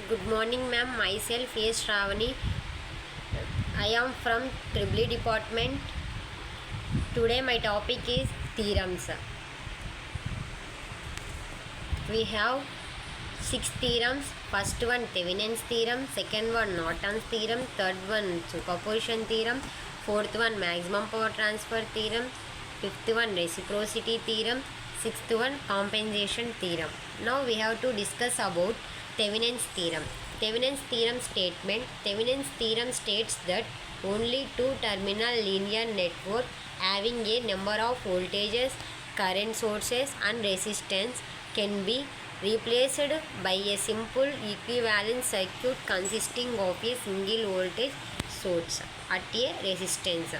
Good morning, ma'am. Myself is Shravani. I am from Tribly department. Today my topic is theorems. We have six theorems. First one Thevenin's theorem, second one Norton's theorem, third one superposition theorem, fourth one maximum power transfer theorem, fifth one reciprocity theorem, sixth one compensation theorem. Now we have to discuss about Thevenin's theorem. Thevenin's theorem statement. Thevenin's theorem states that only two-terminal linear network having a number of voltages, current sources and resistance can be replaced by a simple equivalent circuit consisting of a single voltage source at a resistance.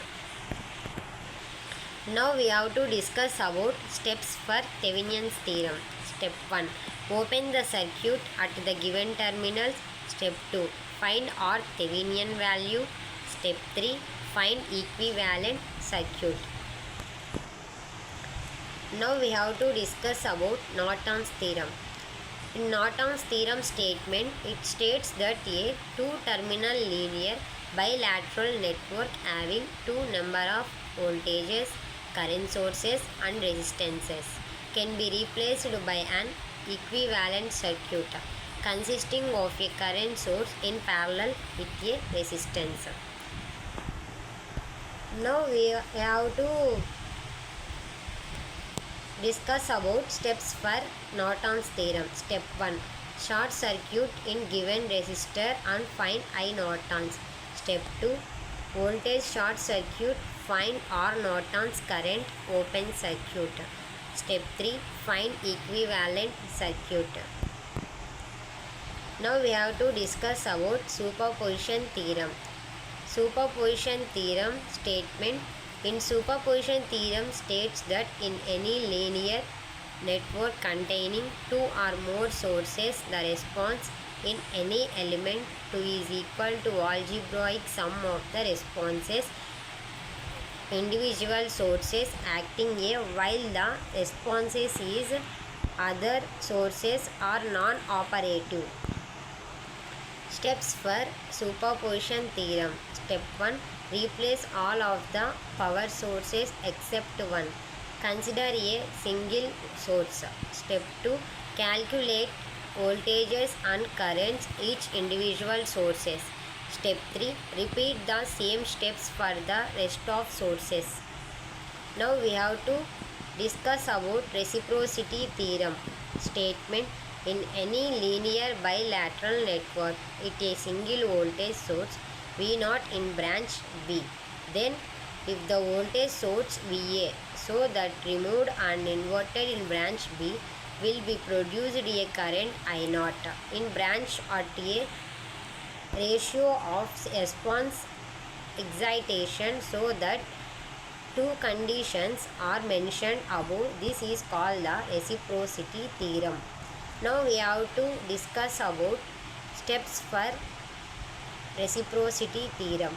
Now we have to discuss about steps for Thevenin's theorem. Step 1. Open the circuit at the given terminals. Step 2. Find R Thevenin value. Step 3. Find equivalent circuit. Now we have to discuss about Norton's theorem. In Norton's theorem statement, it states that a two-terminal linear bilateral network having two number of voltages, current sources and resistances can be replaced by an equivalent circuit consisting of a current source in parallel with a resistance. Now we have to discuss about steps for Norton's theorem. Step 1. Short circuit in given resistor and find I Norton's. Step 2. Voltage short circuit, find R Norton's current open circuit. Step 3. Find equivalent circuit. Now we have to discuss about superposition theorem. Superposition theorem statement. In superposition theorem states that in any linear network containing two or more sources, the response in any element 2 is equal to algebraic sum of the responses individual sources acting A while the responses is other sources are non-operative. Steps for superposition theorem. Step 1. Replace all of the power sources except one. Consider a single source. Step 2. Calculate voltages and currents each individual sources. Step 3. Repeat the same steps for the rest of sources. Now we have to discuss about reciprocity theorem. Statement. In any linear bilateral network, it is a single voltage source V0 in branch B. Then if the voltage source VA so that removed and inverted in branch B will be produced a current I0 in branch at a ratio of response excitation so that two conditions are mentioned above. This is called the reciprocity theorem. Now we have to discuss about steps for reciprocity theorem.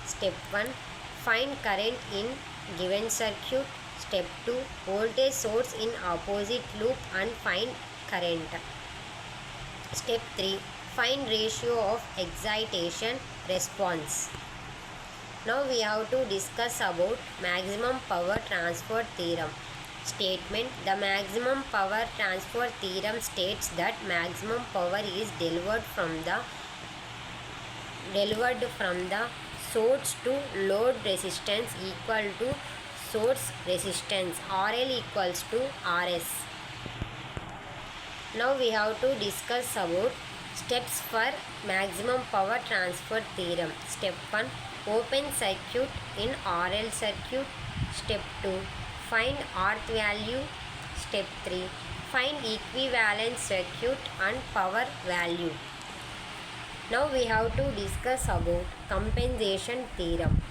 Step 1. Find current in given circuit. Step 2. Voltage source in opposite loop and find current. Step 3. Find ratio of excitation response. Now we have to discuss about maximum power transfer theorem. Statement. The maximum power transfer theorem states that maximum power is delivered from the source to load resistance equal to source resistance RL equals to RS. Now we have to discuss about steps for maximum power transfer theorem. Step 1. Open circuit in RL circuit. Step 2. Find Rth value. Step 3. Find equivalent circuit and power value. Now we have to discuss about compensation theorem.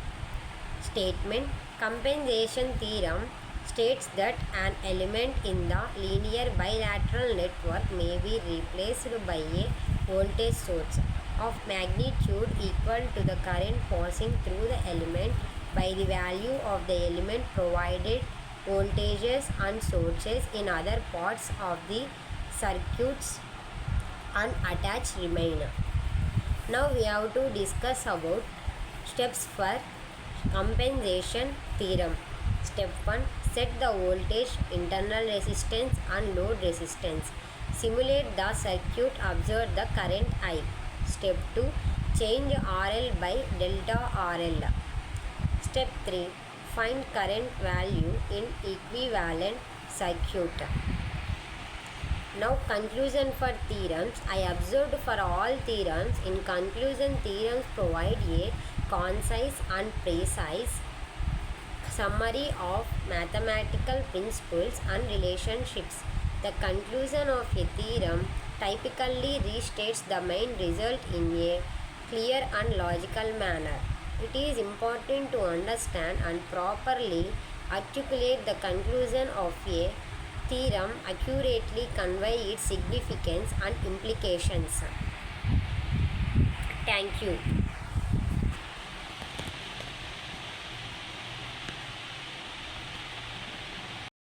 Statement. Compensation theorem states that an element in the linear bilateral network may be replaced by a voltage source of magnitude equal to the current passing through the element by the value of the element provided voltages and sources in other parts of the circuits unattached remain. Now we have to discuss about steps for compensation theorem. Step 1. Set the voltage, internal resistance and load resistance. Simulate the circuit, observe the current I. Step 2. Change RL by delta RL. Step 3. Find current value in equivalent circuit. Now conclusion for theorems. I observed for all theorems. In conclusion, theorems provide a concise and precise summary of mathematical principles and relationships. The conclusion of a theorem typically restates the main result in a clear and logical manner. It is important to understand and properly articulate the conclusion of a theorem, accurately convey its significance and implications. Thank you.